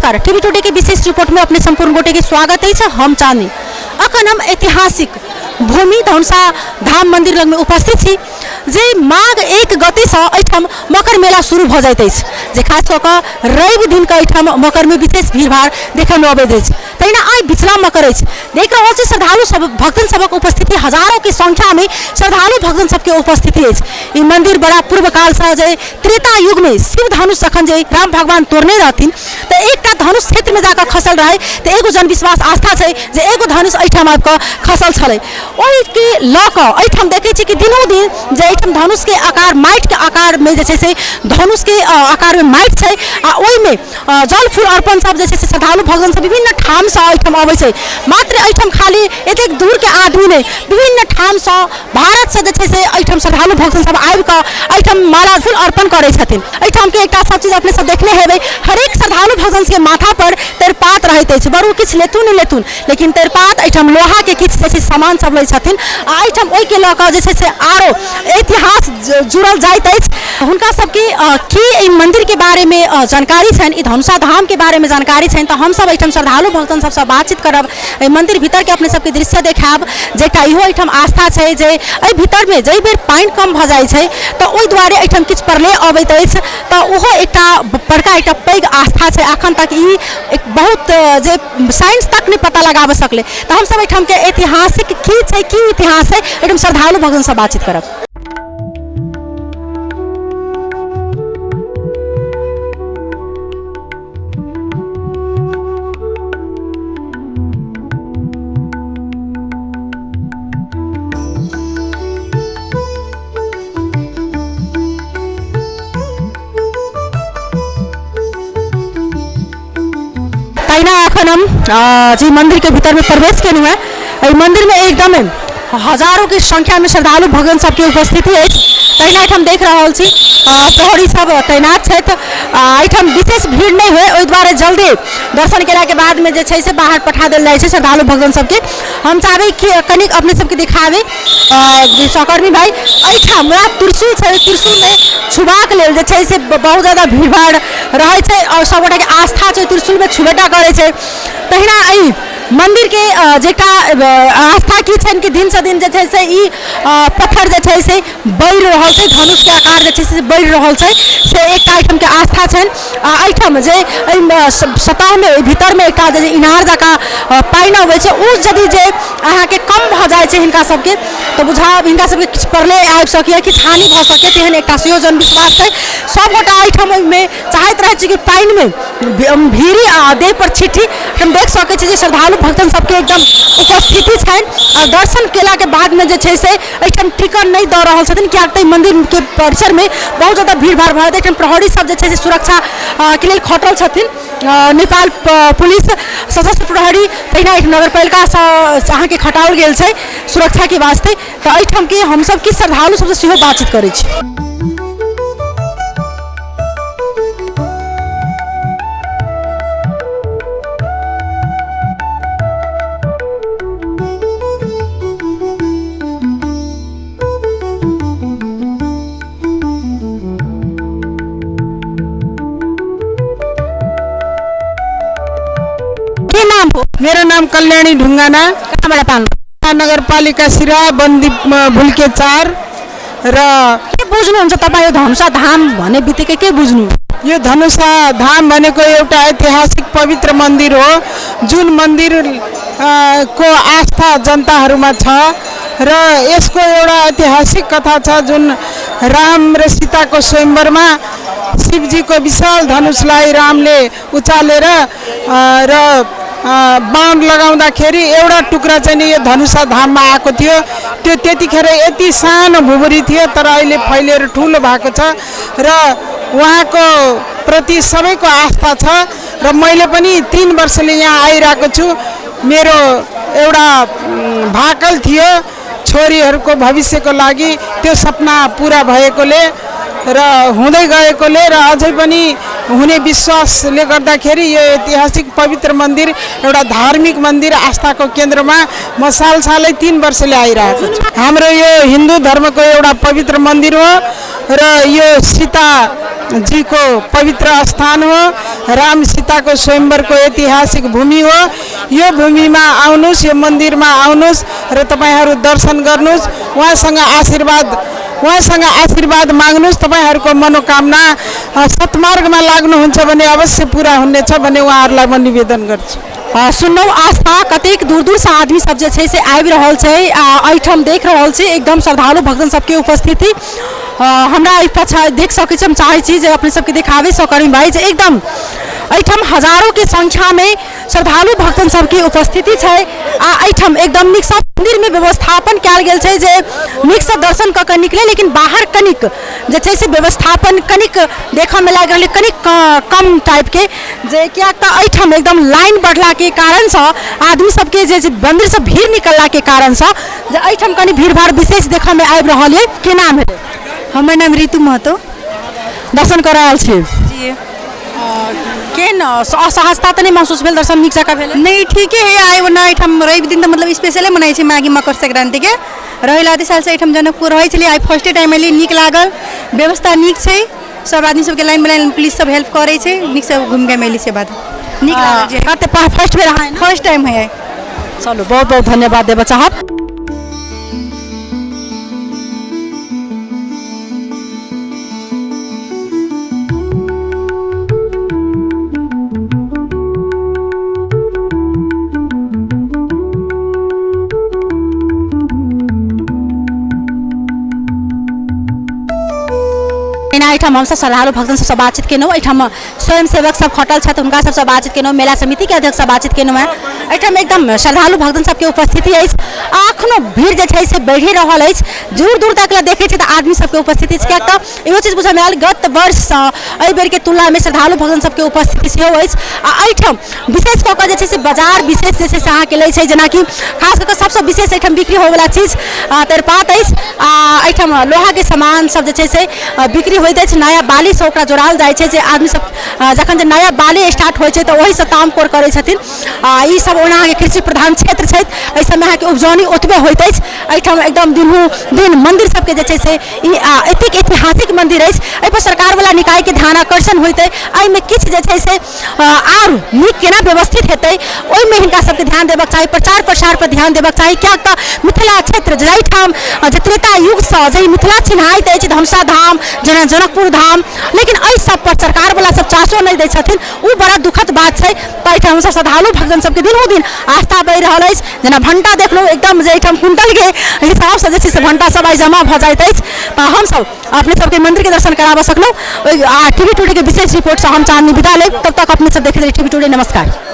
नमस्कार, TV today के विशेष report में अपने संपूर्ण गोटे के स्वागत है। हम चांदनी अखन हम ऐतिहासिक भूमि धनुषा धाम मंदिर लग में उपस्थित छी जे माघ 1 गते से एठाम मकर मेला शुरू भ जाइत अछि, जे खास कऽ कऽ रवि दिन के एठाम मकर में विशेष भीड़भाड़ देखै में अबैत अछि। तहिना आइ बिचला मकर अछि, देख रहल छी श्रद्धालु सब भक्तन सबक उपस्थिति हजारों की संख्या में श्रद्धालु भक्तन सबके उपस्थिति अछि। ई मंदिर बड़ा पूर्व काल से जे त्रेता युग में शिव धनुष अखन जे राम भगवान तोड़ने रहथिन तो एकटा धनुष क्षेत्र में जाकर खसल रहे तो एगो जनविश्वास आस्था है जे एगो धनुष एठाम आबि कऽ खसल छलै। ओहि के लऽ कऽ एठाम देखै छी कि दिनों दिन जे एठाम धनुष के आकार माटि के आकार में जे छै से धनुष के आकार में माटि छै आ ओहि में जल फूल अर्पण सब जे छै से श्रद्धालु भक्तन सब विभिन्न ठाम से एठाम अबै छै। मात्र एठाम खाली एतेक दूर के आदमी नहीं, विभिन्न ठाम से भारत से जे छै से एठाम श्रद्धालु भक्तन सब आबि कऽ एठाम माला फूल अर्पण करै छथिन। एठाम के एकटा सब चीज अपने सब देखने हेबै, हरेक श्रद्धालु भक्तन के माथा पर तेरपात रहैत अछि, बरू किछु लेथुन नहीं लेथुन लेकिन तेरपात एठाम लोहा के किछु जे छै सामान सब लै छथिन। आ एठाम ओहि के लऽ कऽ जे छै से आरो इतिहास जुड़ल जाइत अछि। हुनका सबके की ई मंदिर के बारे में जानकारी छनि, ई धनुषा धाम के बारे में जानकारी छनि, तो हम सब एठाम श्रद्धालु भक्तन सबसँ बातचीत करब, एहि मंदिर भीतर के अपने सबके दृश्य देखायब। जेटा इहो एठाम आस्था छै जे एहि भीतर में जै बेर पानि कम भऽ जाइ छै तऽ ओहि दुआरे एठाम किछु प्रलय अबैत अछि, तऽ ओहो एकटा बड़का एकटा पैघ आस्था छै। अखन तक ई एक बहुत जे साइंस तक नहीं पता लगाबऽ सकलै, तऽ हम सब एठाम के ऐतिहासिक की छै, की इतिहास है, एठाम श्रद्धालु भक्तन से बातचीत करब। अखन हम जी मंदिर के भीतर में प्रवेश केलहुँ है। मंदिर में एकदम हजारों की संख्या में श्रद्धालु भक्तन सबके उपस्थिति है। तहिना एठाम देख रहल छी प्रहरी सब तैनात छथि। एठाम विशेष भीड़ नहीं हुए ओहि दुआरे जल्दी दर्शन केला के बाद में जे छै से बाहर पठा देल जाइ छै श्रद्धालु भक्तन सबके। हम चाहबै कि कनिक अपने सबके दिखाबे सहकर्मी भाई, एठाम त्रिशूल छै, त्रिशूल में छुबाक लेल जे छै से बहुत ज्यादा भीड़ भाड़ रहे छै और सबगोटा के आस्था छै त्रिशूल में छुबेटा करे छै। तहिना एहि मंदिर के जेटा आस्था की छन कि दिन से दिन जे छै से ई पत्थर जे छै से बढ़ि रहल छै, धनुष के आकार जे छै से बढ़ि रहल छै, से एकटा एठाम के आस्था छन। एठाम जे सतह में भीतर में एकटा जे इनार जका पानि अबै छै उ यदि जे अहाँ के कम भ जाय छै हिनका सबके तो बुझाब हिनका सबके किछु प्रलय आबि सकै, किछु हानि भ सकै, तेहन एकटा संयोजन विश्वास छै। सबगोटा एठाम में चाहैत रहै छै कि पानि में भीड़ी देह पर छिटी। हम देख सकै छी जे श्रद्धालु भक्तन सबके एकदम उपस्थिति छनि और दर्शन केला के बाद में जे छै से एठाम टिकट नहीं दऽ रहल छथिन, कियाक तऽ मंदिर के परिसर में बहुत ज्यादा भीड़ भाड़ भऽ एठाम प्रहरी सब जे छै से सुरक्षा के लेल खटल छथिन। नेपाल पुलिस सशस्त्र प्रहरी तहिना नगरपालिका से अहाँ के खटाओल गेल छै सुरक्षा के वास्ते। तऽ एठाम के हम सब की श्रद्धालु सबसे सेहो बातचीत करै छी। मेरो नाम कल्याणी ढुङ्गाना, नगर पालिका सिरा बन्दी भुल्के 4। र के बुझ्नुहुन्छ तपाईँ यो धनुषा धाम भने बित्तिकै के बुझ्नु? यो धनुषा धाम भनेको एउटा ऐतिहासिक पवित्र मन्दिर हो, जुन मन्दिर को आस्था जनताहरूमा छ र यसको एउटा ऐतिहासिक कथा छ। जुन राम र सीताको स्वयंवरमा शिवजीको विशाल धनुषलाई रामले उचालेर र बाण लगाउँदाखेरि एउटा टुक्रा चाहिँ यो धनुषा धाममा आएको थियो। त्यो त्यतिखेर यति सानो भुबुरी थियो तर अहिले फैलिएर ठुलो भएको छ र उहाँको प्रति सबैको आस्था छ। र मैले पनि 3 वर्षले यहाँ आइरहेको छु। मेरो एउटा भाकल थियो छोरीहरूको भविष्यको लागि, त्यो सपना पुरा भएकोले र हुँदै गएकोले र अझै पनि हुने विश्वासले गर्दाखेरि यो ऐतिहासिक पवित्र मन्दिर एउटा धार्मिक मन्दिर आस्थाको केन्द्रमा म सालै 3 वर्षले आइरहेको छु। हाम्रो यो हिन्दू धर्मको एउटा पवित्र मन्दिर हो र यो सीताजीको पवित्र स्थान हो। राम सीताको स्वयंवरको ऐतिहासिक भूमि हो। यो भूमिमा आउनुहोस्, यो मन्दिरमा आउनुहोस् र तपाईहरू दर्शन गर्नुहोस्, उहाँसँग आशीर्वाद माग्नुहोस्। तपाईहरूको मनोकामना सत्मार्गमा लाग्नुहुन्छ भने अवश्य पूरा हुनेछ भन्ने उहाँहरूलाई म निवेदन गर्छु। सुनौ आस्था कतेक दूर दूर से आदमी सब जे छै से आबि रहल छै, एहिठाम देख रहल छी एकदम श्रद्धालु भक्तन सबके उपस्थिति हमरा एहि पाछा देख सकै छी। हम चाहै छी जे अपने सबके देखाबे सकरी भाई जे एकदम एहिठाम हजारों के संख्या में श्रद्धालु भक्तन सबके उपस्थिति छै। एहिठाम एकदम नीक सँ मंदिर में व्यवस्थापन कयल गेल छै जे नीक सँ दर्शन क के निकले, लेकिन बाहर कनिक जे छै से व्यवस्थापन कनिक देखऽ में लाग रहल कनिक कम टाइप के, जे कियाक त एहिठाम एकदम लाइन बढ़ला के कारण से आदमी सबके जे मंदिर से भीड़ निकलला के कारण से जे एहिठाम कनि भीड़ भाड़ विशेष देखऽ में आबि रहल है। के नाम है? हमर नाम ऋतु महतो। दर्शन कर रहल छी जी। के न असहजता त नहीं महसूस भेल? दर्शन नीक जकाँ भेल? नहीं ठीक है आए वरना एठाम रवि दिन त मतलब स्पेशले मनाइ छै माघी मकर संक्रांति के। रहल आदि साल से एठाम जनकपुर रहै छलिए, आइ फर्स्ट टाइम एलिए, नीक लागल, व्यवस्था नीक छै, सब आदमी सबके लाइन में पुलिस सब हेल्प करे छै, नीक से घूम के मेली से बात नीक लागल जे कते फर्स्ट बेर है? फर्स्ट टाइम है। चलो बहुत बहुत धन्यवाद देबा चाहब। एहिठाम हमसब श्रद्धालु भक्तन सबसँ बातचीत केलहुँ, एहिठाम स्वयं सेवक सब खटल छथि हुनका सबसँ बातचीत केलहुँ, मेला समिति के अध्यक्ष से बातचीत केलहुँ है। एहिठाम एकदम श्रद्धालु भक्तन सबके उपस्थिति अछि, अखनो भीड़ जे छै से बढ़ि रहल अछि, दूर दूर तक देखै छै तऽ आदमी सबके उपस्थिति छै। कियाक तऽ इहो चीज बुझल आयल गत वर्षसँ एहि बेर के तुलना में श्रद्धालु भक्तन सबके उपस्थिति सेहो अछि। आ एहिठाम विशेष कऽ कऽ जे छै से बाजार विशेष जे छै से अहाँके लै छै, जेनाकि खास कऽ कऽ सबसँ विशेष एहिठाम बिक्री होयवला चीज तेरपात अछि। एहिठाम लोहा के सामान सब जे छै से बिक्री होइत अछि, नया बाली से ओकरा जोड़ाल जाइ छै, जे आदमी सब जखन जे नया बाली स्टार्ट होइ छै तऽ ओहि से काम कोर करै छथिन। ई सब ओना अहाँके कृषि प्रधान क्षेत्र छै, एहि सबमे अहाँके उपजौनी ओतबे होइत अछि। एहिठाम एकदम दिन मंदिर सबके जे छै से ई एतेक ऐतिहासिक मंदिर अछि, एहि पर सरकार वाला निकाय के ध्यान आकर्षण होइतै, एहिमे किछु जे छै से आर नीक केना व्यवस्थित हेतै ओहिमे हिनका सबके ध्यान देबाक चाही, प्रचार प्रसार पर ध्यान देबाक चाही। कियाक तऽ मिथिला क्षेत्र जाहिठाम जे त्रेता युग से जे मिथिला चिन्हाइत अछि, धनुषा धाम जेना जनकपुर धाम, लेकिन एहि सब पर सरकार वाला सब चासो नहीं दै छथिन, उ बड़ा दुखद बात छै। तऽ एहिठाम हमसब श्रद्धालु भक्तन सबके दिनों दिन आस्था बढ़ि रहल अछि। जेना भंटा देखलहुँ एकदम जे एहिठाम कुंटल के हिसाब से जे छै से भंटा सब आइ जमा भऽ जाइत अछि, तऽ हमसब अपने सबके मंदिर के दर्शन कराबऽ सकलहुँ। टीवी टुडे के विशेष रिपोर्ट से हम चांदनी विदा लेब, तब तक अपने सब देखैत रही टीवी टुडे। नमस्कार।